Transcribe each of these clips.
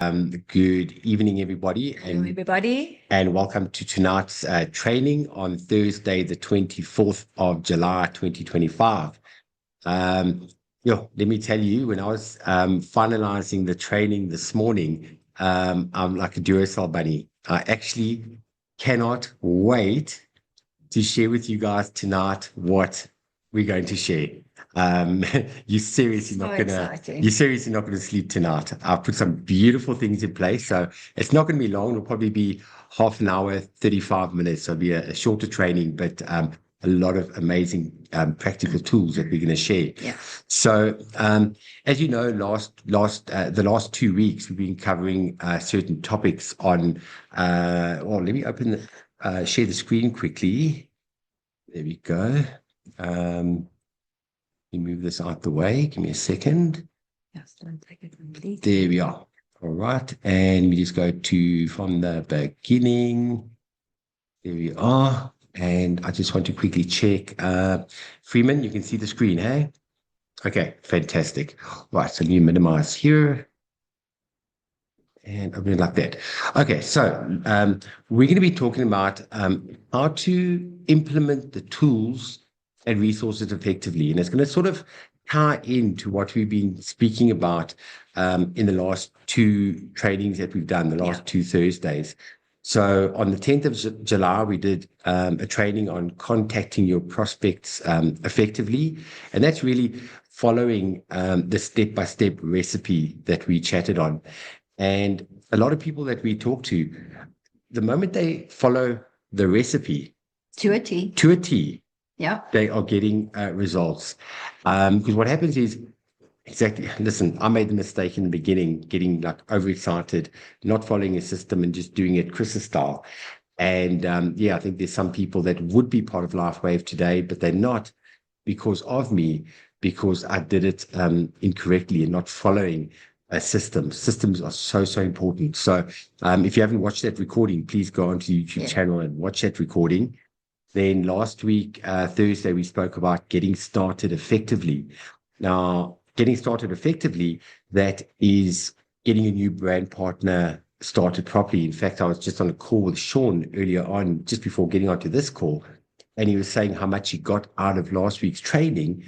Good evening, everybody, Hello, everybody. and welcome to tonight's training on Thursday, the 24th of July, 2025. Let me tell you, when I was finalizing the training this morning, I'm like a Duracell bunny. I actually cannot wait to share with you guys tonight what we're going to share. Um, you're seriously So not gonna exciting. you're seriously not gonna sleep tonight. I've put some beautiful things in place, so it's not gonna be long. It'll probably be half an hour, 35 minutes. So it'll be a shorter training, but a lot of amazing practical tools that we're going to share. Yeah. So, as you know, the last 2 weeks we've been covering certain topics on. Well, let me share the screen quickly. There we go. Let me move this out the way. Give me a second. Yes, don't take it completely. There we are. All right. And we just go to from the beginning. There we are. And I just want to quickly check. Freeman, you can see the screen, hey? Okay, fantastic. Right, so let me minimize here. And I'm going like that. Okay, so we're going to be talking about how to implement the tools and resources effectively. And it's going to sort of tie into what we've been speaking about in the last two trainings that we've done, the last two Thursdays. So on the 10th of July, we did a training on contacting your prospects effectively. And that's really following the step-by-step recipe that we chatted on. And a lot of people that we talk to, the moment they follow the recipe To a T. to a T, Yeah. they are getting results. Because what happens is, exactly, listen, I made the mistake in the beginning, getting like overexcited, not following a system and just doing it Chris's style. And I think there's some people that would be part of LifeWave today, but they're not because of me, because I did it incorrectly and not following a system. Systems are so important. So if you haven't watched that recording, please go onto the YouTube channel and watch that recording. Then last week, Thursday, we spoke about getting started effectively. Now, getting started effectively, that is getting a new brand partner started properly. In fact, I was just on a call with Sean earlier on, just before getting onto this call, and he was saying how much he got out of last week's training,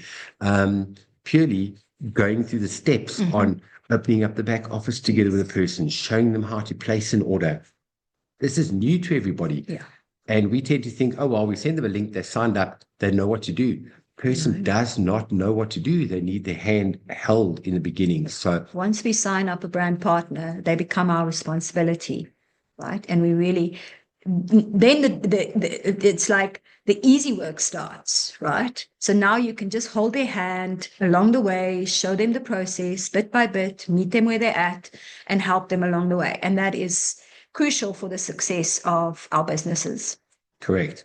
purely going through the steps on opening up the back office together with a person, showing them how to place an order. This is new to everybody. Yeah. And we tend to think, oh, well, we send them a link, they signed up, they know what to do. Person does not know what to do. They need their hand held in the beginning. So once we sign up a brand partner, they become our responsibility, right? And we really, then it's like the easy work starts, right? So now you can just hold their hand along the way, show them the process bit by bit, meet them where they're at, and help them along the way. And that is crucial for the success of our businesses. correct.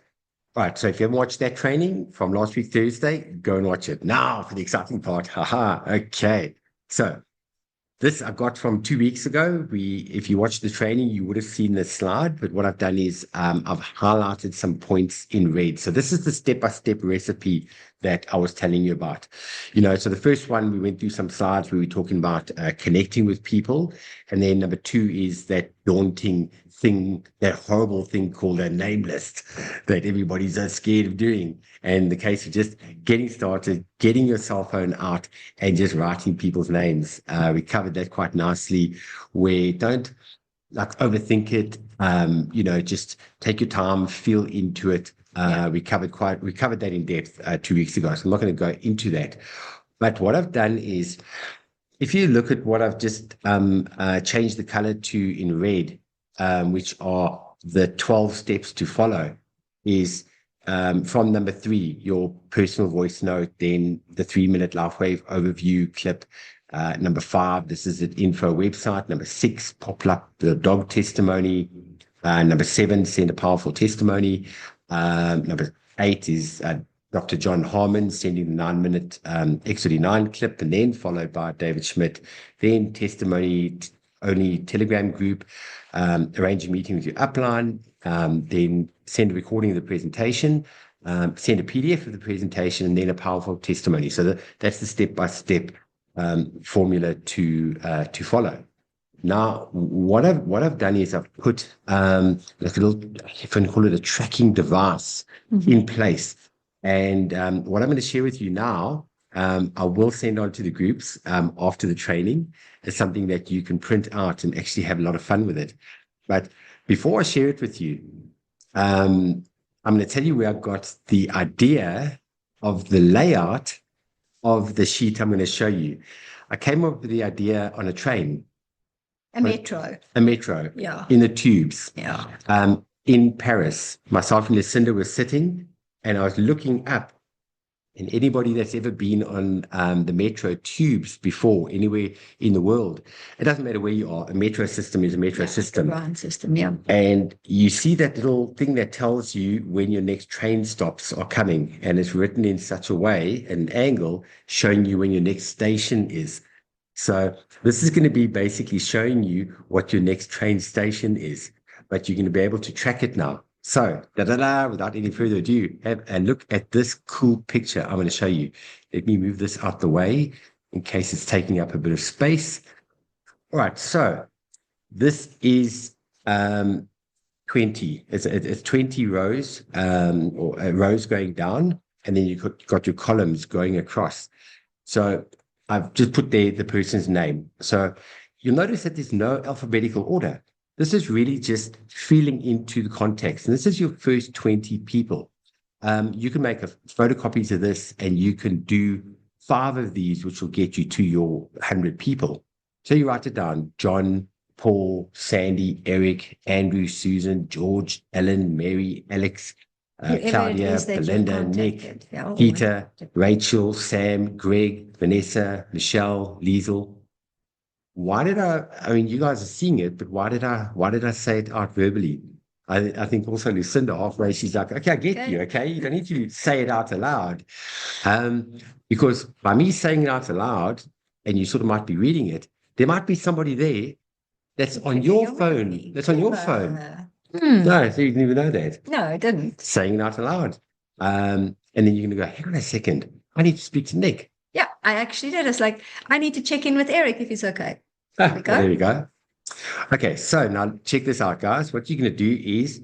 Right. So if you haven't watched that training from last week, Thursday, go and watch it now for the exciting part. Haha. Okay. So this I got from 2 weeks ago. If you watched the training, you would have seen this slide. But what I've done is I've highlighted some points in red. So this is the step-by-step recipe that I was telling you about. So the first one, we went through some slides where we were talking about connecting with people. And then number two is that daunting thing, that horrible thing called a name list that everybody's so scared of doing. And the case of just getting started, getting your cell phone out and just writing people's names. We covered that quite nicely, where don't like overthink it. Just take your time, feel into it. We covered that in depth 2 weeks ago. So I'm not going to go into that. But what I've done is, if you look at what I've just changed the color to in red, which are the 12 steps to follow, is from number 3, your personal voice note, then the 3-minute LifeWave overview clip. Number 5, this is an info website. Number 6, pop up the dog testimony. Number 7, send a powerful testimony. Number 8 is Dr. John Harmon sending the 9-minute X39 clip, and then followed by David Schmidt. Then testimony only Telegram group, arrange a meeting with your upline, then send a recording of the presentation, send a PDF of the presentation, and then a powerful testimony. So that's the step-by-step formula to follow. Now, what I've done is I've put like a little, if I can call it a tracking device in place. And what I'm going to share with you now, I will send on to the groups after the training. It's something that you can print out and actually have a lot of fun with it. But before I share it with you, I'm going to tell you where I got the idea of the layout of the sheet I'm going to show you. I came up with the idea on a train. A metro. A metro. Yeah. In the tubes. Yeah. In Paris. Myself and Lucinda were sitting and I was looking up. And anybody that's ever been on the metro tubes before, anywhere in the world, it doesn't matter where you are, a metro system is a metro system. Ryan system, yeah. And you see that little thing that tells you when your next train stops are coming. And it's written in such a way, an angle, showing you when your next station is. So this is going to be basically showing you what your next train station is, but you're going to be able to track it now. So, without any further ado, have a look at this cool picture I'm going to show you. Let me move this out the way in case it's taking up a bit of space. All right, so this is 20. It's 20 rows or rows going down, and then you've got your columns going across. So I've just put there the person's name. So you'll notice that there's no alphabetical order. This is really just feeling into the context. And this is your first 20 people. You can make photocopies of this and you can do 5 of these, which will get you to your 100 people. So you write it down: John, Paul, Sandy, Eric, Andrew, Susan, George, Ellen, Mary, Alex, Claudia, Belinda, Nick, Peter, Rachel, Sam, Greg, Vanessa, Michelle, Liesel. Why did I mean, you guys are seeing it, but why did I say it out verbally? I think also Lucinda halfway, she's like, okay, I get you, okay? You don't need to say it out aloud. Because by me saying it out aloud, and you sort of might be reading it, there might be somebody there that's on your phone. That's on your phone. No, so you didn't even know that. No, I didn't. Saying it out aloud. And then you're going to go, hang on a second, I need to speak to Nick. Yeah, I actually did. It's like, I need to check in with Eric if he's okay. There we go. Okay, so now check this out, guys. What you're going to do is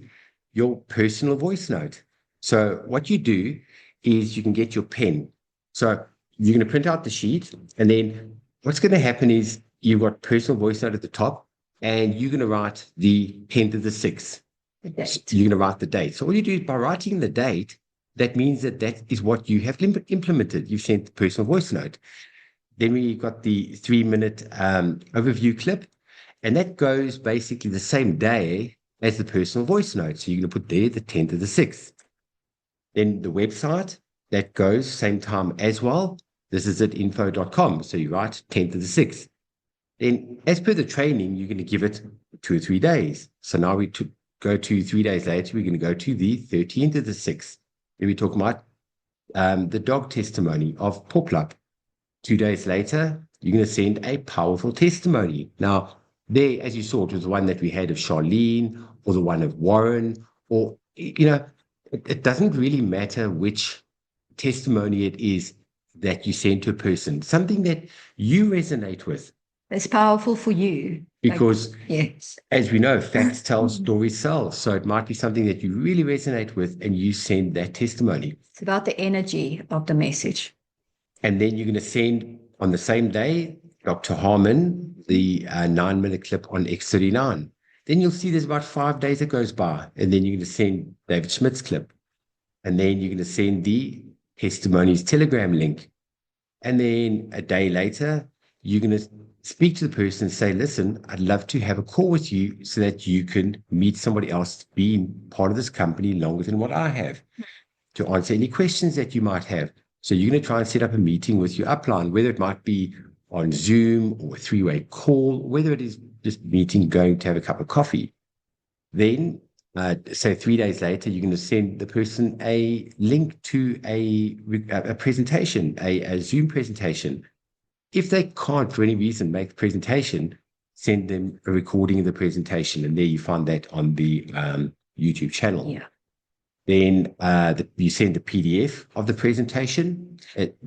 your personal voice note. So what you do is you can get your pen. So you're going to print out the sheet, and then what's going to happen is you've got personal voice note at the top, and you're going to write the 10th of the 6th. The date. So you're going to write the date. So all you do is by writing the date, that means that is what you have implemented. You've sent the personal voice note. Then we've got the 3-minute overview clip, and that goes basically the same day as the personal voice note. So you're going to put there the 10th of the 6th. Then the website, that goes same time as well. This is at info.com. So you write 10th of the 6th. Then as per the training, you're going to give it 2 or 3 days. So now we go to 3 days later, we're going to go to the 13th of the 6th. Then we talk about the dog testimony of Poplap. 2 days later, you're going to send a powerful testimony. Now, there, as you saw, it was the one that we had of Charlene or the one of Warren, or, you know, it doesn't really matter which testimony it is that you send to a person, something that you resonate with. It's powerful for you. Because, yes, as we know, facts tell, stories sell. So it might be something that you really resonate with and you send that testimony. It's about the energy of the message. And then you're going to send on the same day, Dr. Harmon, the 9-minute clip on X39. Then you'll see there's about 5 days that goes by. And then you're going to send David Schmidt's clip. And then you're going to send the testimonies Telegram link. And then a day later, you're going to speak to the person and say, listen, I'd love to have a call with you so that you can meet somebody else being part of this company longer than what I have, to answer any questions that you might have. So you're going to try and set up a meeting with your upline, whether it might be on Zoom or a 3-way call, whether it is just meeting, going to have a cup of coffee. Then, say 3 days later, you're going to send the person a link to a presentation, a Zoom presentation. If they can't, for any reason, make the presentation, send them a recording of the presentation. And there you find that on the YouTube channel. Yeah. Then you send the PDF of the presentation.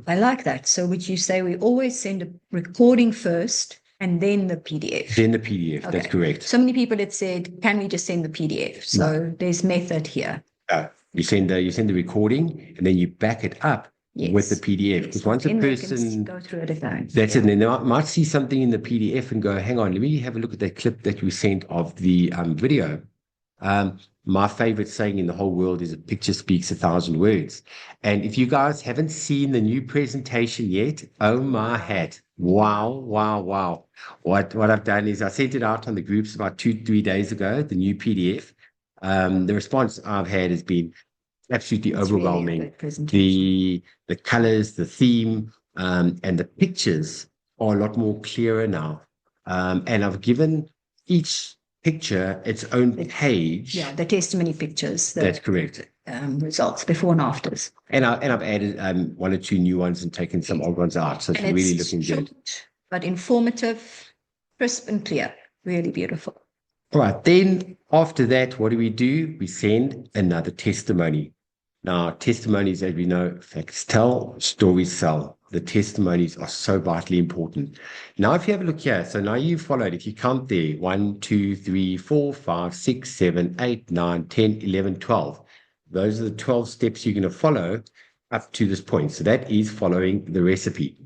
I like that. So would you say we always send a recording first And then the PDF. Then the PDF, that's Okay. correct. So many people had said, can we just send the PDF? So there's method here. You send the recording and then you back it up with the PDF. Because once a Then they can person go through it again. that's it, and then they might see something in the PDF and go, hang on, let me have a look at that clip that you sent of the video. My favorite saying in the whole world is a picture speaks 1,000 words. And if you guys haven't seen the new presentation yet, oh my hat. Wow, wow, wow. What I've done is I sent it out on the groups about 2-3 days ago, the new PDF. The response I've had has been absolutely overwhelming. Really the colors, the theme, and the pictures are a lot more clearer now. And I've given each picture its own page. Yeah, the testimony pictures. That's correct. Results before and afters. And I've added 1 or 2 new ones and taken some old ones out. So it's really looking good. But informative, crisp and clear. Really beautiful. All right. Then after that, what do? We send another testimony. Now, testimonies, as we know, facts tell, stories sell. The testimonies are so vitally important. Now, if you have a look here, so now you've followed, if you count there, 1, 2, 3, 4, 5, 6, 7, 8, 9, 10, 11, 12. Those are the 12 steps you're going to follow up to this point. So that is following the recipe.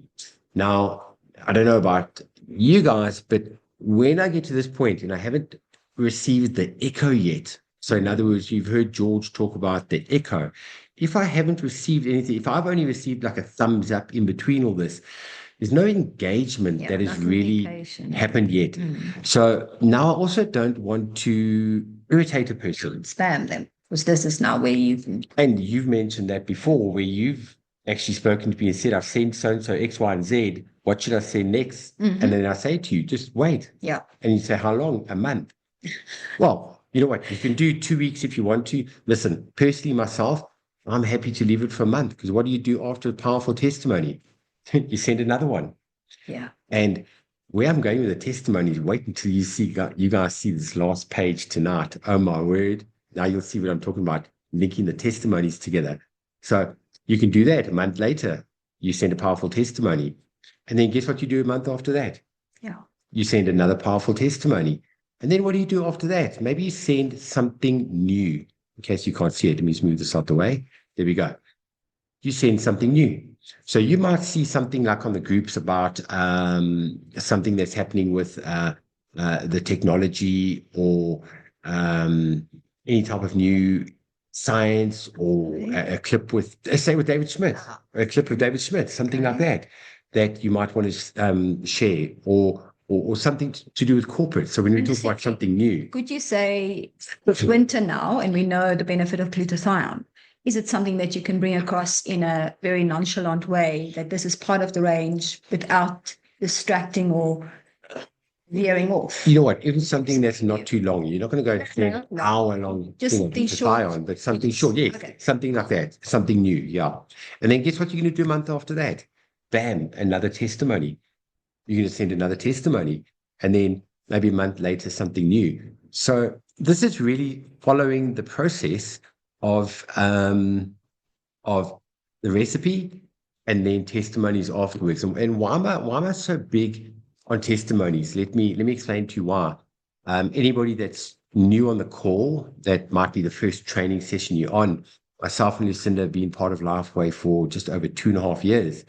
Now, I don't know about you guys, but when I get to this point and I haven't received the echo yet, so in other words, you've heard George talk about the echo. If I haven't received anything, if I've only received like a thumbs up in between all this, there's no engagement that has really happened yet. So now I also don't want to irritate a person. Spam them. Because this is now where you've mentioned that before, where you've actually spoken to me and said, I've sent so-and-so X, Y, and Z. What should I send next? And then I say to you, just wait. Yeah. And you say, how long? A month. Well, you know what? You can do 2 weeks if you want to. Listen, personally, myself, I'm happy to leave it for a month because what do you do after a powerful testimony? You send another one. Yeah. And where I'm going with the testimony is wait until you guys see this last page tonight. Oh, my word. Now you'll see what I'm talking about, linking the testimonies together. So you can do that a month later. You send a powerful testimony. And then guess what you do a month after that? Yeah. You send another powerful testimony. And then what do you do after that? Maybe you send something new. In case you can't see it, let me just move this out the way. There we go. You send something new. So you might see something like on the groups about something that's happening with the technology or any type of new science or a clip with, say, with David Smith, or a clip of David Smith, something like that you might want to share or something to do with corporate. So when we talk about something new. Could you say it's winter now and we know the benefit of glutathione? Is it something that you can bring across in a very nonchalant way that this is part of the range without distracting or veering off? You know what? Even something that's not too long. You're not going to go through an hour-long thing of glutathione, but something short. Yes, something like that. Something new, yeah. And then guess what you're going to do a month after that? Bam, another testimony. You're going to send another testimony. And then maybe a month later, something new. So this is really following the process of the recipe and then testimonies afterwards. And why am I so big on testimonies? Let me explain to you why. Anybody that's new on the call, that might be the first training session you're on. Myself and Lucinda have been part of Lifeway for just over 2.5 years.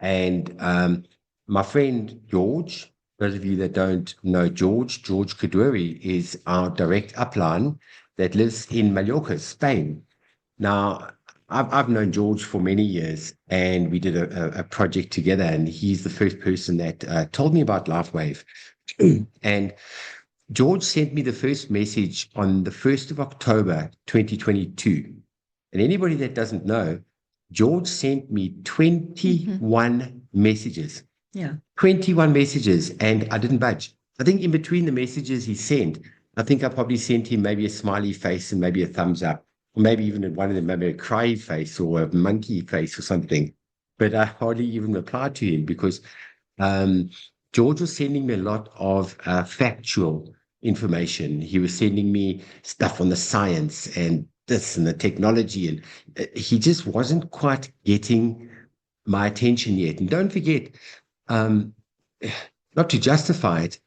And my friend George, those of you that don't know George Kaduri is our direct upline that lives in Mallorca, Spain. Now, I've known George for many years, and we did a project together, and he's the first person that told me about LifeWave. And George sent me the first message on the 1st of October, 2022. And anybody that doesn't know, George sent me 21 messages. Yeah. 21 messages, and I didn't budge. I think in between the messages he sent, I think I probably sent him maybe a smiley face and maybe a thumbs up, or maybe even one of them, maybe a cry face or a monkey face or something. But I hardly even replied to him because George was sending me a lot of factual information. He was sending me stuff on the science and this and the technology, and he just wasn't quite getting my attention yet. And don't forget, not to justify it,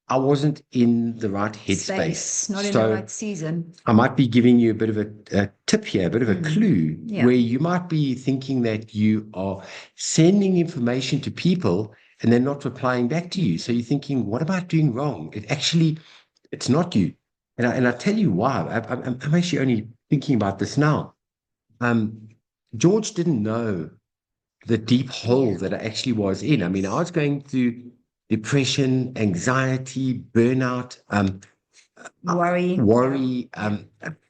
I wasn't in the right headspace. Space, not in the right season. I might be giving you a bit of a tip here, a bit of a clue, Yeah. where you might be thinking that you are sending information to people and they're not replying back to you. So you're thinking, what am I doing wrong? It's not you. And I tell you why. I'm actually only thinking about this now. George didn't know the deep hole that I actually was in. I mean, I was going through depression, anxiety, burnout, worry,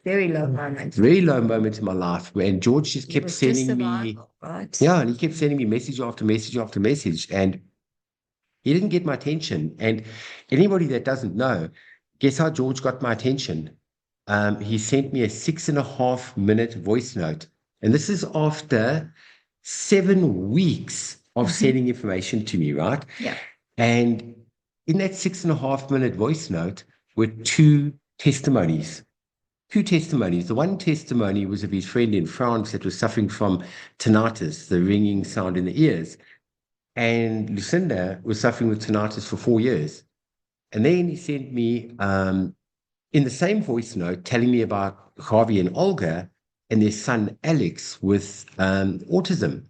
very low moments in my life. And George just kept sending me, right? Yeah, and he kept sending me message after message after message, and he didn't get my attention. And anybody that doesn't know, guess how George got my attention? He sent me a 6.5 minute voice note, and this is after 7 weeks of sending information to me, right? Yeah. And in that 6.5 minute voice note were two testimonies. The one testimony was of his friend in France that was suffering from tinnitus, the ringing sound in the ears. And Lucinda was suffering with tinnitus for 4 years. And then he sent me, in the same voice note, telling me about Harvey and Olga and their son Alex with autism.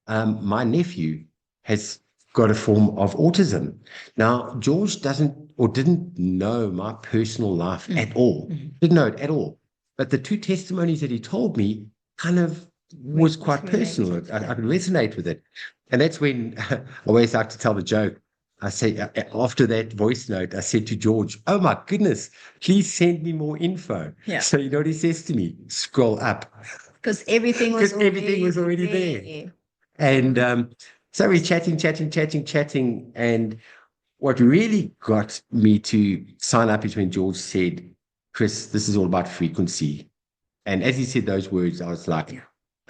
My nephew has got a form of autism. Now, George didn't know my personal life at all. Didn't know it at all. But the two testimonies that he told me kind of was quite personal. I could resonate with it. And that's when I always like to tell the joke. I say, after that voice note, I said to George, oh my goodness, please send me more info. Yeah. So you know what he says to me? Scroll up. Because everything was already there. And so we're chatting. And what really got me to sign up is when George said, Chris, this is all about frequency. And as he said those words, I was like,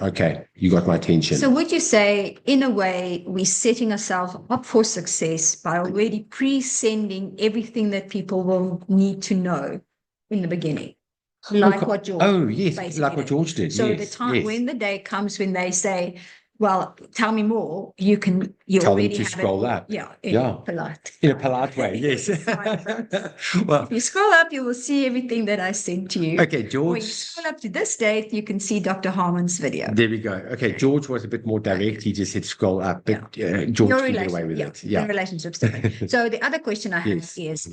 okay, you got my attention. So would you say, in a way, we're setting ourselves up for success by already pre-sending everything that people will need to know in the beginning? Like what George like what George did. So the time when the day comes when they say, well, tell me more, you tell them to scroll up. In a polite way, yes. Well, if you scroll up, you will see everything that I sent to you. Okay, George. When you scroll up to this date, you can see Dr. Harmon's video. There we go. Okay, George was a bit more direct. He just said scroll up, but George can get away with it. Yeah, the relationship's different. So the other question I have is,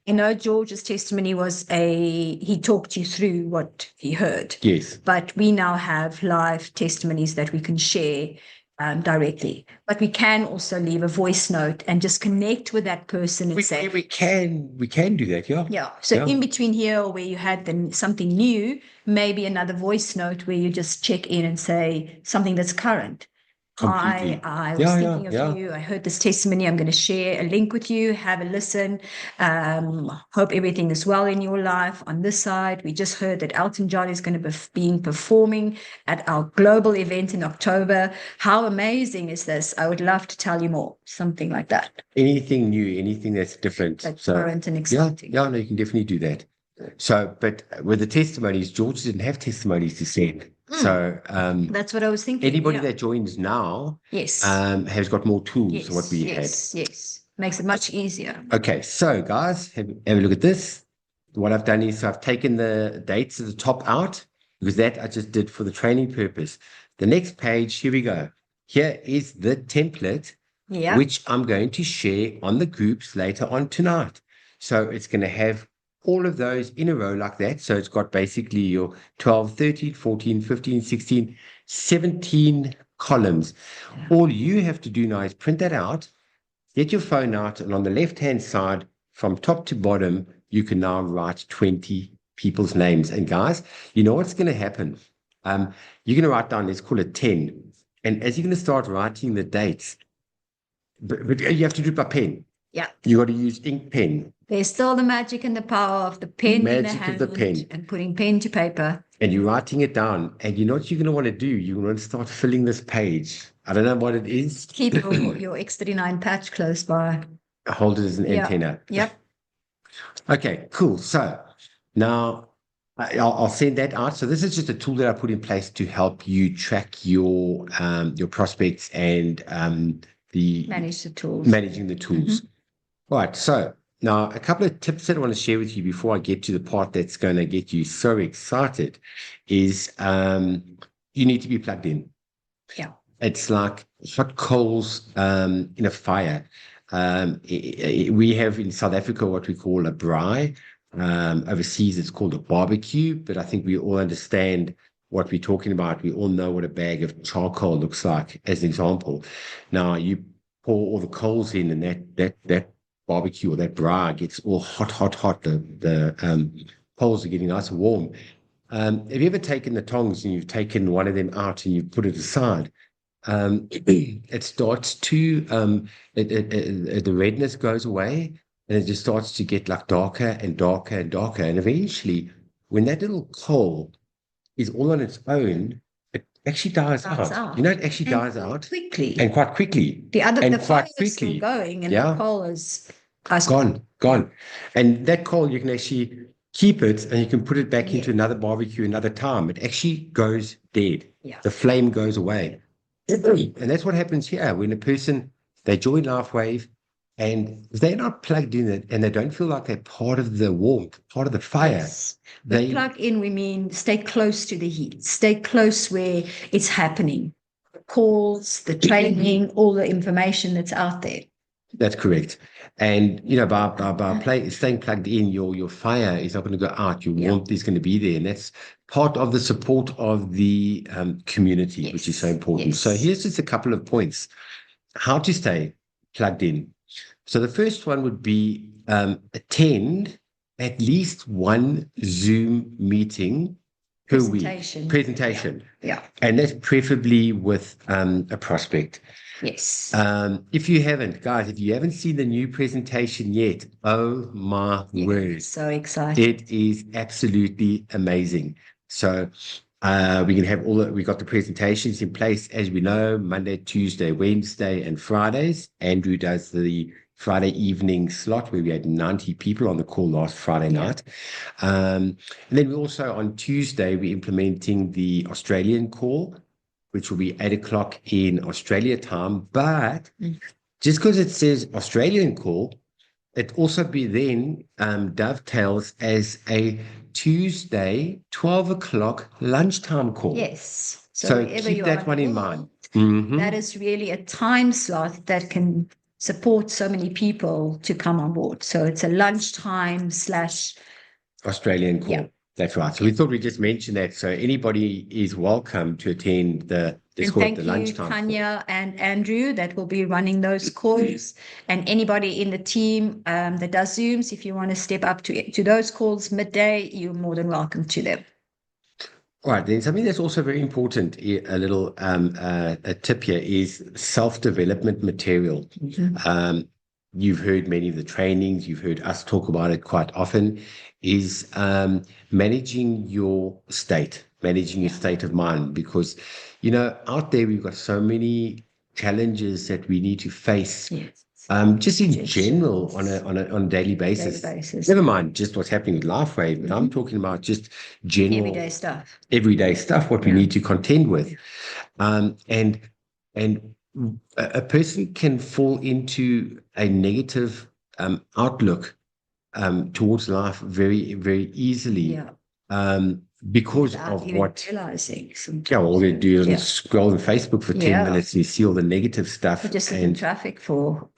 you know, George's testimony was he talked you through what he heard. Yes. But we now have live testimonies that we can share directly, but we can also leave a voice note and just connect with that person and say we can do that. So in between here, or where you had something new, maybe another voice note where you just check in and say something that's current. Completely. I was thinking of you. I heard this testimony. I'm going to share a link with you. Have a listen. Hope everything is well in your life. On this side, we just heard that Elton John is going to be performing at our global event in October. How amazing is this? I would love to tell you more. Something like that. Anything new, anything that's different. That's current and exciting. No, you can definitely do that. So, but with the testimonies, George didn't have testimonies to send. So that's what I was thinking. Anybody that joins now has got more tools than what we had. Yes. Makes it much easier. Okay, so guys, have a look at this. What I've done is I've taken the dates at the top out because that I just did for the training purpose. The next page, here we go. Here is the template, which I'm going to share on the groups later on tonight. So it's going to have all of those in a row like that. So it's got basically your 12, 13, 14, 15, 16, 17 columns. All you have to do now is print that out, get your phone out, and on the left-hand side, from top to bottom, you can now write 20 people's names. And guys, you know what's going to happen? You're going to write down, let's call it 10. And as you're going to start writing the dates, but you have to do it by pen. Yeah. You got to use ink pen. There's still the magic and the power of the pen in the hand and putting pen to paper. And you're writing it down. And you know what you're going to want to do? You're going to start filling this page. I don't know what it is. Keep your X39 patch close by. Hold it as an antenna. Yep. Okay, cool. So now I'll send that out. So this is just a tool that I put in place to help you track your prospects and managing the tools. Right. So now a couple of tips that I want to share with you before I get to the part that's going to get you so excited is you need to be plugged in. Yeah. It's like hot coals in a fire. We have in South Africa what we call a braai. Overseas, it's called a barbecue, but I think we all understand what we're talking about. We all know what a bag of charcoal looks like, as an example. Now, you pour all the coals in, and that barbecue or that braai gets all hot, hot, hot. The coals are getting nice and warm. Have you ever taken the tongs and you've taken one of them out and you've put it aside? It starts to the redness goes away and it just starts to get like darker and darker and darker. And eventually, when that little coal is all on its own, it actually dies Dies out. out. You know, it actually And dies quite out quickly. and quite quickly. The fire Quite is still quickly. going and the Yeah. coal is Gone. And that coal, you can actually keep it and you can put it back into another barbecue another time. It actually goes dead. Yeah. The flame goes away. And that's what happens here when a person, they join LifeWave and if they're not plugged in it and they don't feel like they're part of the warmth, part of the fire. Yes. But plug in, we mean stay close to the heat, stay close where it's happening. The calls, the training, all the information that's out there. That's correct. And you know, by staying plugged in, your fire is not going to go out. Your warmth is going to be there, and that's part of the support of the community, which is so important. So here's just a couple of points: how to stay plugged in. So the first one would be attend at least one Zoom meeting per week. Presentation. Yeah. And that's preferably with a prospect. Yes. If you haven't, guys, if you haven't seen the new presentation yet, oh my word. So excited. It is absolutely amazing. So we can have we got the presentations in place, as we know, Monday, Tuesday, Wednesday, and Fridays. Andrew does the Friday evening slot where we had 90 people on the call last Friday night. And then we also on Tuesday, we're implementing the Australian call, which will be 8 o'clock in Australia time. But just because it says Australian call, it also be then dovetails as a Tuesday, 12 o'clock lunchtime call. Yes. So keep that one in mind. That is really a time slot that can support so many people to come on board. So it's a lunchtime / Australian call. Yeah. That's right. So we thought we'd just mention that. So anybody is welcome to attend the lunchtime. Thank you, Tanya and Andrew, that will be running those calls. And anybody in the team that does Zooms, if you want to step up to those calls midday, you're more than welcome to them. All right, then something that's also very important, a little a tip here is self-development material. You've heard many of the trainings, you've heard us talk about it quite often, is managing your state of mind, because, you know, out there we've got so many challenges that we need to face. Yes. Just in general on a daily basis. Never mind just what's happening with LifeWave, but I'm talking about just general everyday stuff, what we need to contend with. And a person can fall into a negative outlook towards life very, very easily. Because of what all they do is scroll on Facebook for 10 minutes and you see all the negative stuff. Or just sit in traffic for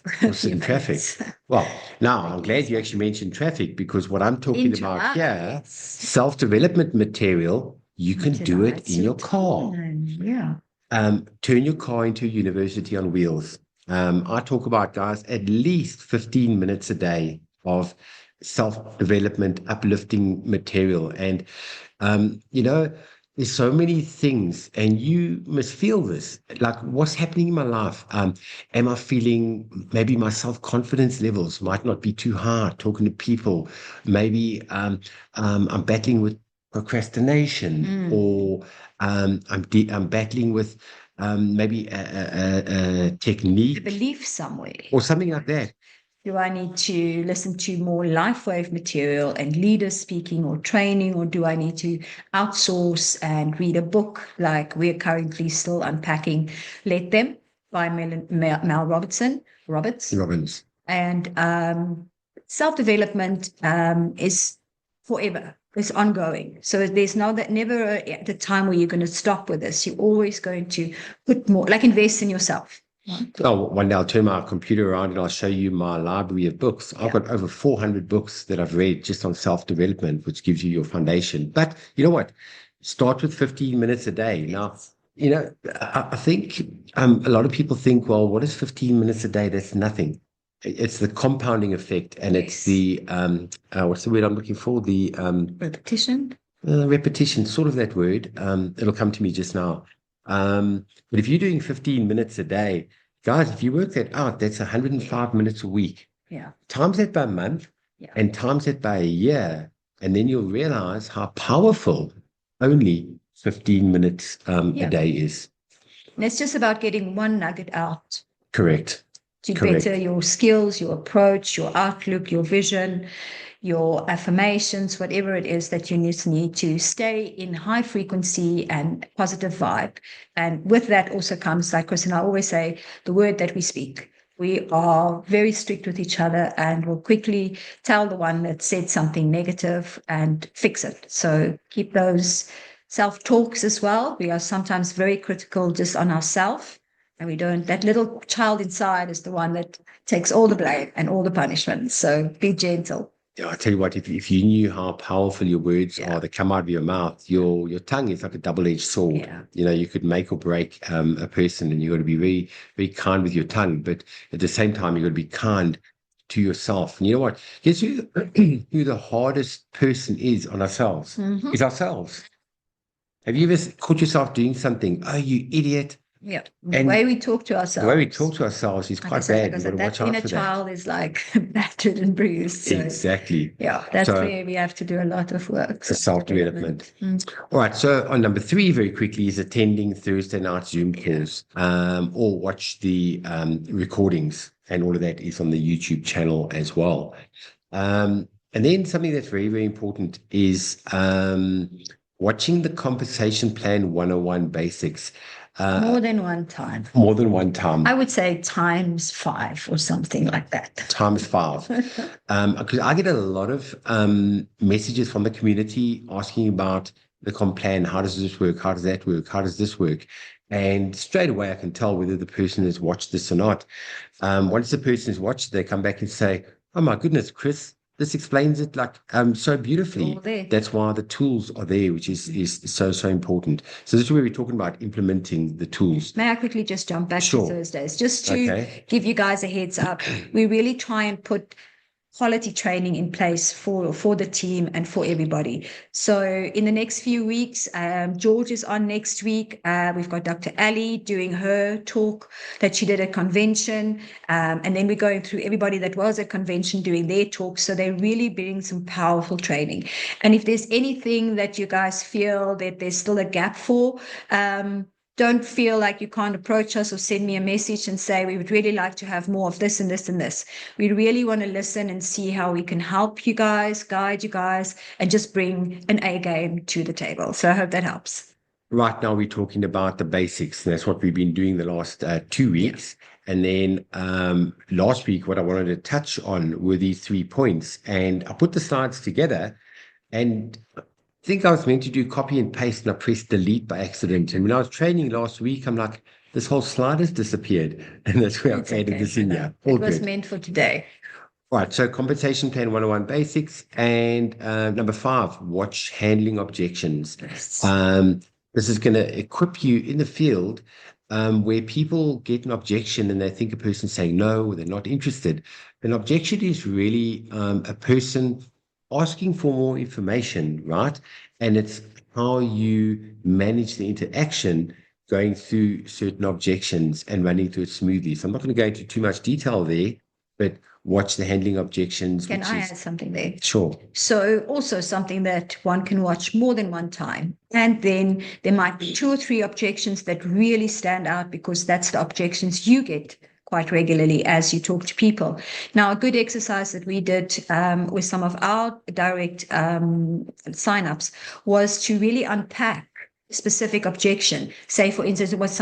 traffic. Well, now I'm glad you actually mentioned traffic, because what I'm talking about here, self-development material, you can do it in your car. Turn your car into a university on wheels. I talk about, guys, at least 15 minutes a day of self-development, uplifting material. And you know, there's so many things, and you must feel this. Like, what's happening in my life? Am I feeling maybe my self-confidence levels might not be too high talking to people? Maybe I'm battling with procrastination, or I'm battling with maybe a technique, a belief somewhere, or something like that. Do I need to listen to more LifeWave material and leaders speaking or training, or do I need to outsource and read a book like we're currently still unpacking Let Them by Mel Roberts. And self-development is forever. It's ongoing. So there's never the time where you're going to stop with this. You're always going to put more, like invest in yourself. Oh, one day I'll turn my computer around and I'll show you my library of books. I've got over 400 books that I've read just on self-development, which gives you your foundation. But you know what? Start with 15 minutes a day. Now, I think a lot of people think, well, what is 15 minutes a day? That's nothing. It's the compounding effect, and it's the what's the word I'm looking for? The repetition. Repetition, sort of that word. It'll come to me just now. But if you're doing 15 minutes a day, guys, if you work that out, that's 105 minutes a week. Yeah. Times that by a month, and times that by a year, and then you'll realize how powerful only 15 minutes a day is. And it's just about getting one nugget out. Correct. To better your skills, your approach, your outlook, your vision, your affirmations, whatever it is that you need to stay in high frequency and positive vibe. And with that also comes, like Chris and I always say, the word that we speak. We are very strict with each other and will quickly tell the one that said something negative and fix it. So keep those self-talks as well. We are sometimes very critical just on ourselves. And we don't, that little child inside is the one that takes all the blame and all the punishment. So be gentle. Yeah, I tell you what, if you knew how powerful your words are that come out of your mouth, your tongue is like a double-edged sword. Yeah. You could make or break a person, and you've got to be very, very kind with your tongue. But at the same time, you've got to be kind to yourself. And you know what? Guess who the hardest person is on ourselves? Mm-hmm. Is ourselves. Have you ever caught yourself doing something? Oh, you idiot. Yeah, the way we talk to ourselves. The way we talk to ourselves is quite bad. You've got to watch out for that. That inner child is like battered and bruised. So, exactly. Yeah, that's where we have to do a lot of work. So self-development. All right. So on number 3, very quickly, is attending Thursday night Zoom calls, or watch the recordings, and all of that is on the YouTube channel as well. And then something that's very, very important is watching the Compensation Plan 101 basics. More than one time. More than one time. I would say times 5 or something like that. Times 5. Because I get a lot of messages from the community asking about the comp plan. How does this work? How does that work? How does this work? And straight away, I can tell whether the person has watched this or not. Once the person has watched, they come back and say, oh my goodness, Chris, this explains it like so beautifully. That's why the tools are there, which is so important. So this is where we're talking about implementing the tools. May I quickly just jump back to Thursdays, just to give you guys a heads up. We really try and put quality training in place for the team and for everybody. So in the next few weeks, George is on next week. We've got Dr. Ali doing her talk that she did at convention. And then we're going through everybody that was at convention doing their talks. So they're really bringing some powerful training. And if there's anything that you guys feel that there's still a gap for, don't feel like you can't approach us or send me a message and say, we would really like to have more of this and this and this. We really want to listen and see how we can help you guys, guide you guys, and just bring an A game to the table. So I hope that helps. Right now, we're talking about the basics. And that's what we've been doing the last 2 weeks. Yeah. And then last week, what I wanted to touch on were these 3 points. And I put the slides together, and I think I was meant to do copy and paste, and I pressed delete by accident. And when I was training last week, I'm like, this whole slide has disappeared. And that's where I've added this in here. It was meant for today. All right. So Compensation Plan 101 basics. And number 5, watch handling objections. Yes. This is going to equip you in the field where people get an objection and they think a person's saying no, or they're not interested. An objection is really a person asking for more information, right? And it's how you manage the interaction going through certain objections and running through it smoothly. So I'm not going to go into too much detail there, but watch the handling objections. Can I add something there? Sure. So also something that one can watch more than one time. And then there might be 2 or 3 objections that really stand out because that's the objections you get quite regularly as you talk to people. Now, a good exercise that we did with some of our direct signups was to really unpack specific objection. Say, for instance, it was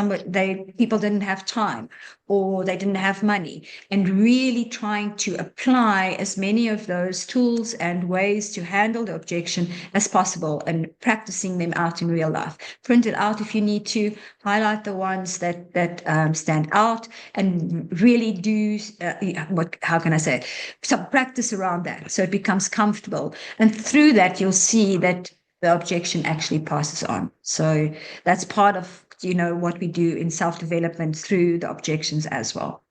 people didn't have time or they didn't have money, and really trying to apply as many of those tools and ways to handle the objection as possible and practicing them out in real life. Print it out if you need to, highlight the ones that stand out, and really do how can I say it? Some practice around that so it becomes comfortable. And through that, you'll see that the objection actually passes on. So that's part of, what we do in self-development through the objections as well.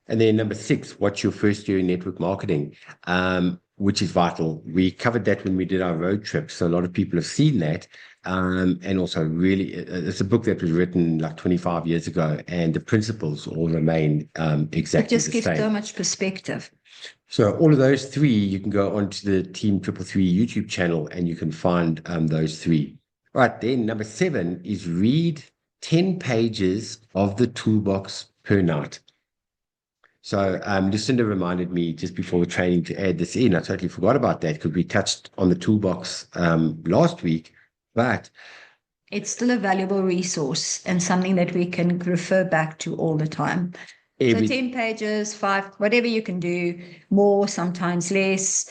And then number 6, what's your first year in network marketing, which is vital. We covered that when we did our road trip. So a lot of people have seen that. And also really, it's a book that was written like 25 years ago, and the principles all remain exactly the same. It just gives so much perspective. So all of those 3, you can go onto the Team 333 YouTube channel and you can find those 3. Right, then number 7 is read 10 pages of the toolbox per night. So Lucinda reminded me just before the training to add this in. I totally forgot about that because we touched on the toolbox last week, but it's still a valuable resource and something that we can refer back to all the time. So 10 pages, 5, whatever you can do, more, sometimes less.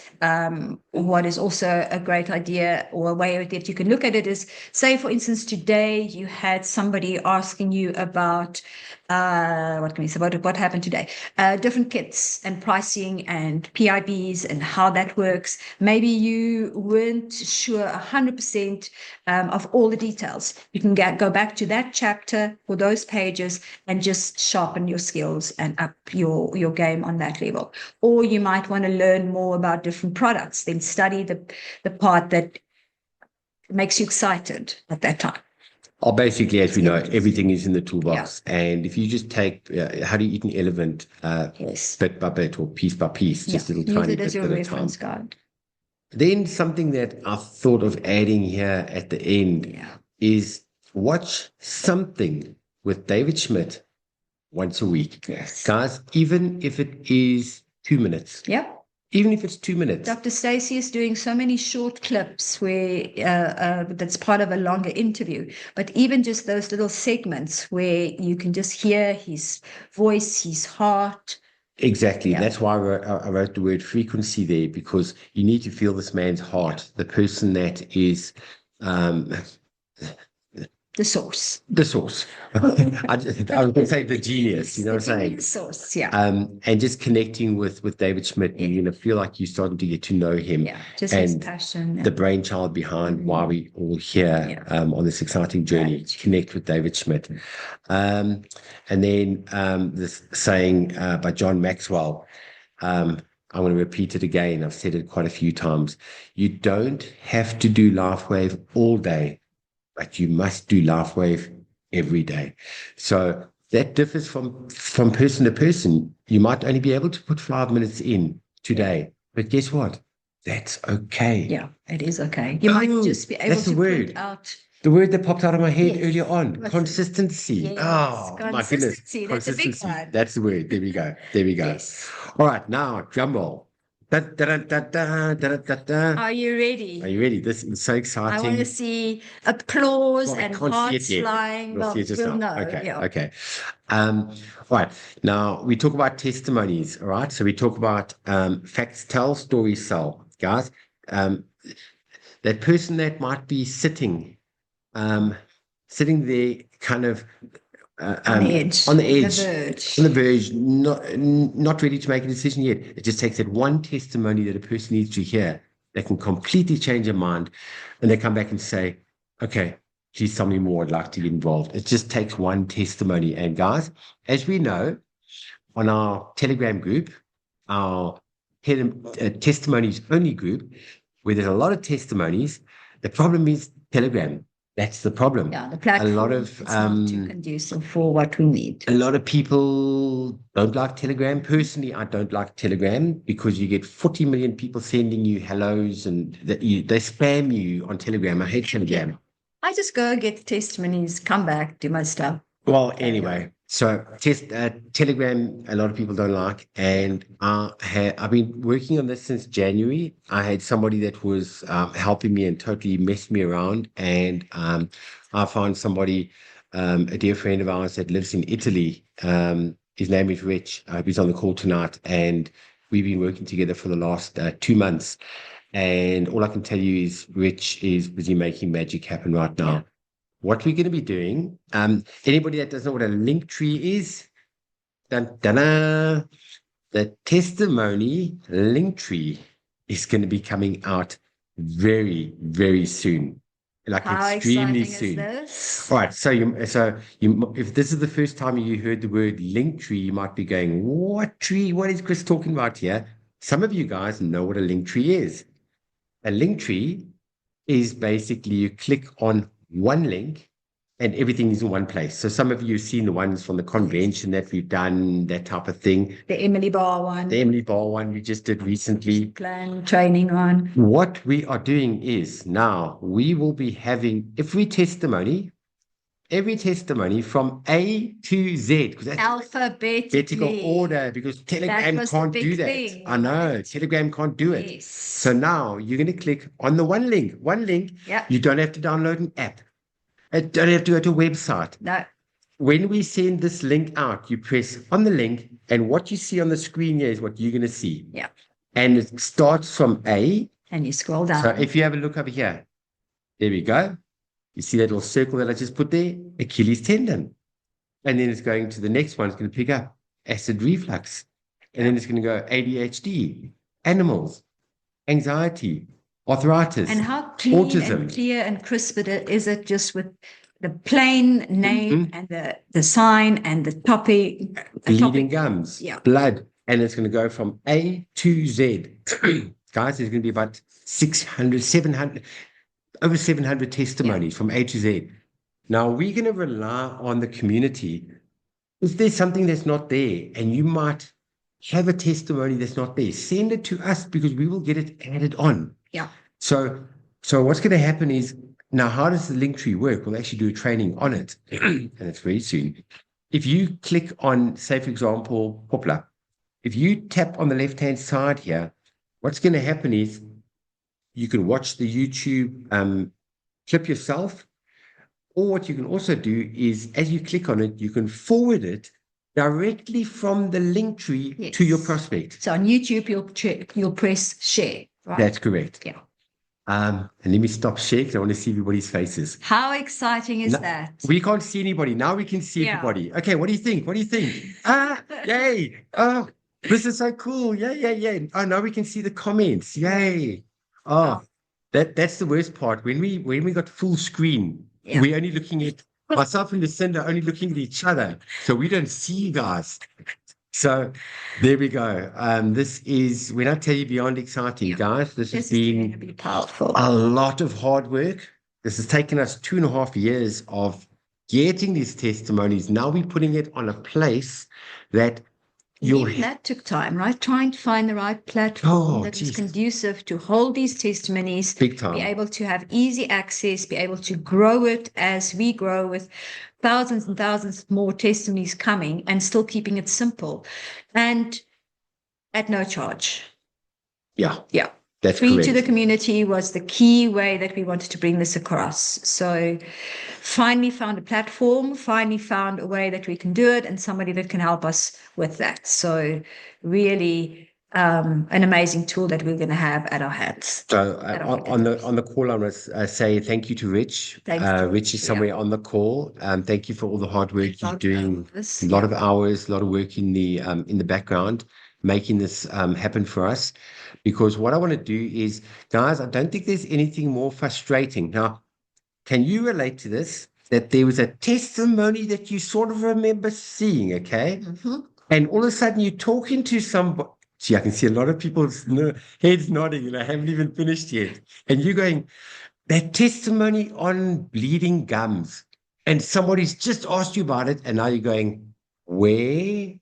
What is also a great idea, or a way that you can look at it, is, say, for instance, today you had somebody asking you about, what can we say about it? What happened today? Different kits and pricing and PIBs and how that works. Maybe you weren't sure 100% of all the details. You can go back to that chapter or those pages and just sharpen your skills and up your game on that level. Or you might want to learn more about different products, then study the part that makes you excited at that time. Oh, basically, as we know, everything is in the toolbox. Yeah. And if you just take, how do you eat an elephant bit by bit or piece by piece, just little tiny bit at a time. Guide. Then something that I thought of adding here at the end is watch something with David Schmidt once a week. Yes. Guys, even if it is 2 minutes. Yeah. Even if it's 2 minutes. Dr. Stacey is doing so many short clips where that's part of a longer interview. But even just those little segments where you can just hear his voice, his heart. Exactly. Yeah. That's why I wrote the word frequency there, because you need to feel this man's heart, the person that is the source. The source. I was going to say the genius, you know what I'm saying? The source, yeah. And just connecting with David Schmidt, and you're going to feel like you're starting to get to know him. Yeah, just his passion. The brainchild behind why we all here on this exciting journey, to connect with David Schmidt. And then this saying by John Maxwell, I'm going to repeat it again. I've said it quite a few times. You don't have to do LifeWave all day, but you must do LifeWave every day. So that differs from person to person. You might only be able to put 5 minutes in today, but guess what? That's okay. Yeah, it is okay. You might just be able to put out. The word that popped out of my head earlier on, consistency. Yes. Oh, my goodness. That's a big one. That's the word. There we go. There we go. Yes. All right, now, drum roll. Are you ready? Are you ready? This is so exciting. I want to see applause and hearts flying. We'll see it just now. Okay. Yeah. Okay. All right. Now we talk about testimonies. All right. So we talk about facts tell, stories sell. Guys, that person that might be sitting there, kind of. On the edge, on the verge, not ready to make a decision yet. It just takes that one testimony that a person needs to hear that can completely change their mind, and they come back and say, okay, please tell me more, I'd like to get involved. It just takes one testimony. And guys, as we know, on our Telegram group, our testimonies only group, where there's a lot of testimonies, the problem is Telegram. That's the problem. Yeah, the platform is not too conducive for what we need. A lot of people don't like Telegram. Personally, I don't like Telegram because you get 40 million people sending you hellos and they spam you on Telegram. I hate Telegram. I just go get the testimonies, come back, do my stuff. Well, anyway, So Telegram, a lot of people don't like, and I've been working on this since January. I had somebody that was helping me and totally messed me around, and I found somebody, a dear friend of ours that lives in Italy. His name is Rich. He's on the call tonight, and we've been working together for the last 2 months. And all I can tell you is Rich is busy making magic happen right now. Yeah. What we're going to be doing, anybody that doesn't know what a link tree is, dun, dun, the testimony link tree is going to be coming out very, very soon. Like How extremely exciting soon. is this? All right. So if this is the first time you heard the word link tree, you might be going, what tree? What is Chris talking about here? Some of you guys know what a link tree is. A link tree is basically you click on one link and everything is in one place. So some of you have seen the ones from the convention that we've done, that type of thing. The Emily Bar one. The Emily Bar one we just did recently. Plan training on. What we are doing is now we will be having every testimony from A to Z, because that's alphabetical order, because Telegram can't do that. Thing. I know, Telegram can't do it. Yes. So now you're going to click on the one link. Yeah. You don't have to download an app. You don't have to go to a website. No. When we send this link out, you press on the link, and what you see on the screen here is what you're going to see. Yeah. And it starts from A. And you scroll down. So if you have a look over here, there we go. You see that little circle that I just put there? Achilles tendon. And then it's going to the next one. It's going to pick up acid reflux. And then it's going to go ADHD, animals, anxiety, arthritis, and how clean autism. And clear and crisp is it just with the plain name and the sign and the topic. Bleeding gums, yeah. Blood. And it's going to go from A to Z. Guys, there's going to be about 600, 700, over 700 testimonies from A to Z. Now, we're going to rely on the community. If there's something that's not there and you might have a testimony that's not there, send it to us because we will get it added on. Yeah. So what's going to happen is, now, how does the link tree work? We'll actually do a training on it, and it's very soon. If you click on, say, for example, Poplar, if you tap on the left-hand side here, what's going to happen is you can watch the YouTube clip yourself, or what you can also do is, as you click on it, you can forward it directly from the link tree to your prospect. So on YouTube, you'll press share, right? That's correct. Yeah. And let me stop share because I want to see everybody's faces. How exciting is that? We can't see anybody. Now we can see everybody. Okay, what do you think? What do you think? Yay. Oh, this is so cool. Yeah. Oh, now we can see the comments. Yay. Oh, that's the worst part. When we got full screen, we're only looking at myself and Lucinda only looking at each other. So we don't see you guys. So there we go. This is, when I tell you, beyond exciting, guys. This has been going to be powerful. A lot of hard work. This has taken us 2.5 years of getting these testimonies. Now we're putting it on a place that even that took time, right? Trying to find the right platform that was conducive to hold these testimonies, big time, be able to have easy access, be able to grow it as we grow with thousands and thousands more testimonies coming, and still keeping it simple and at no charge. Yeah. That's free to the community was the key way that we wanted to bring this across. So finally found a platform, finally found a way that we can do it, and somebody that can help us with that. So really an amazing tool that we're going to have at our hands. So on the call, I must say thank you to Rich. Rich is somewhere on the call. Thank you for all the hard work you're doing. A lot of hours, a lot of work in the background, making this happen for us. Because what I want to do is, guys, I don't think there's anything more frustrating. Now, can you relate to this? That there was a testimony that you sort of remember seeing, okay? And all of a sudden you're talking to somebody. See, I can see a lot of people's heads nodding, and I haven't even finished yet. And you're going, that testimony on bleeding gums. And somebody's just asked you about it, and now you're going, where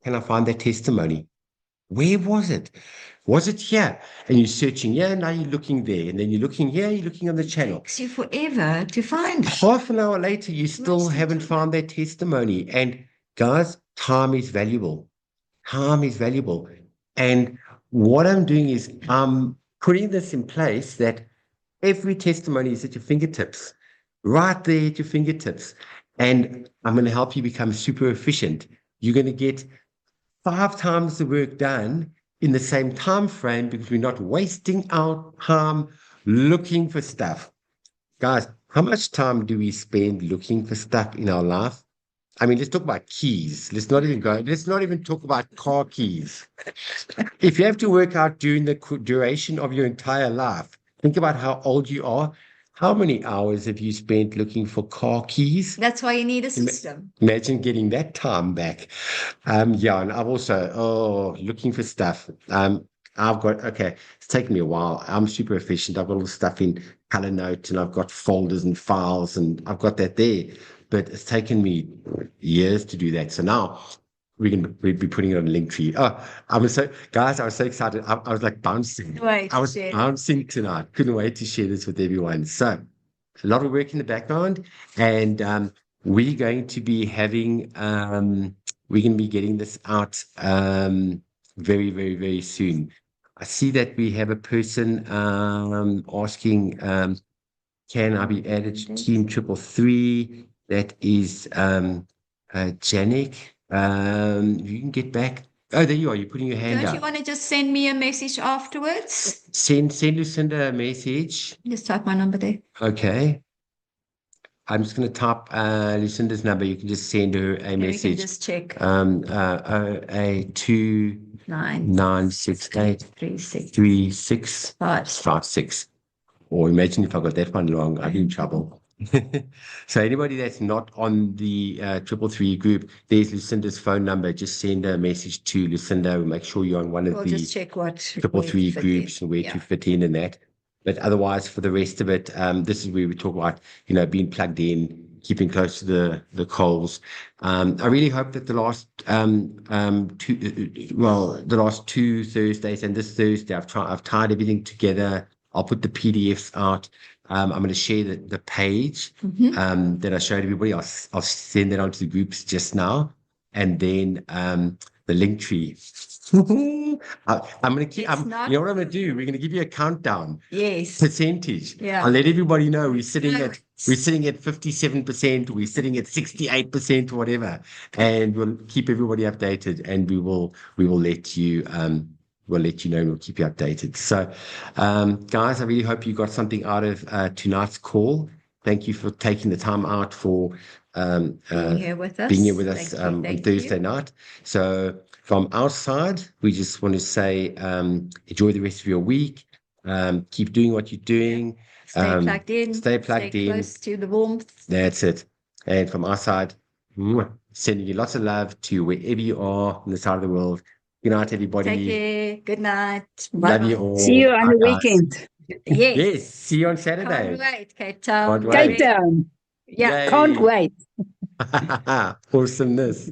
can I find that testimony? Where was it? Was it here? And you're searching here, now you're looking there, and then you're looking here, you're looking on the channel. Takes you forever to find it. Half an hour later, you still Wasted haven't time. found that testimony. And guys, time is valuable. Time is valuable. And what I'm doing is I'm putting this in place that every testimony is at your fingertips, right there at your fingertips. And I'm going to help you become super efficient. You're going to get 5 times the work done in the same time frame because we're not wasting our time looking for stuff. Guys, how much time do we spend looking for stuff in our life? I mean, let's talk about keys. Let's not even talk about car keys. If you have to work out during the duration of your entire life, think about how old you are. How many hours have you spent looking for car keys? That's why you need a system. Imagine getting that time back. Yeah, and I've also, looking for stuff. It's taken me a while. I'm super efficient. I've got all the stuff in color note and I've got folders and files and I've got that there. But it's taken me years to do that. So now we'll be putting it on Linktree. I was so excited. I was like bouncing. I was bouncing tonight. Couldn't wait to share this with everyone. So a lot of work in the background, and we're going to be having we're going to be getting this out very, very, very soon. I see that we have a person asking, can I be added to Team 333? That is Janik. You can get back. Oh, there you are. You're putting your hand Don't up. you want to just send me a message afterwards? Send Lucinda a message. Just type my number there. Okay. I'm just going to type Lucinda's number. You can just send her a message. You can just check. 08296833656. Or imagine if I got that one wrong, I'd be in trouble. So anybody that's not on the 333 group, there's Lucinda's phone number. Just send a message to Lucinda. We'll make sure you're on one of the just check what 333 groups and where to fit in and that. But otherwise, for the rest of it, this is where we talk about, being plugged in, keeping close to the coals. I really hope that the last two Thursdays and this Thursday, I've tied everything together. I'll put the PDFs out. I'm going to share the page that I showed everybody. I'll send that onto the groups just now, and then the link tree. I'm going to keep. You know what I'm going to do? We're going to give you a countdown. Yes. Percentage. Yeah. I'll let everybody know we're sitting at 57%. We're sitting at 68%, whatever, and we'll keep everybody updated. And we will let you. We'll let you know and we'll keep you updated. So, guys, I really hope you got something out of tonight's call. Thank you for taking the time out for being here with us, on Thursday night. So from our side, we just want to say enjoy the rest of your week. Keep doing what you're doing. Stay plugged in. Stay plugged in. Close to the warmth. That's it. And from our side, sending you lots of love to wherever you are on the side of the world. Good night, everybody. Take care. Good night. Love you all. See you on the weekend. Yes. Yes. See you on Saturday. Can't wait. Cape Town. Can't wait. Cape Town. Yeah. Yay. Can't wait. Awesomeness.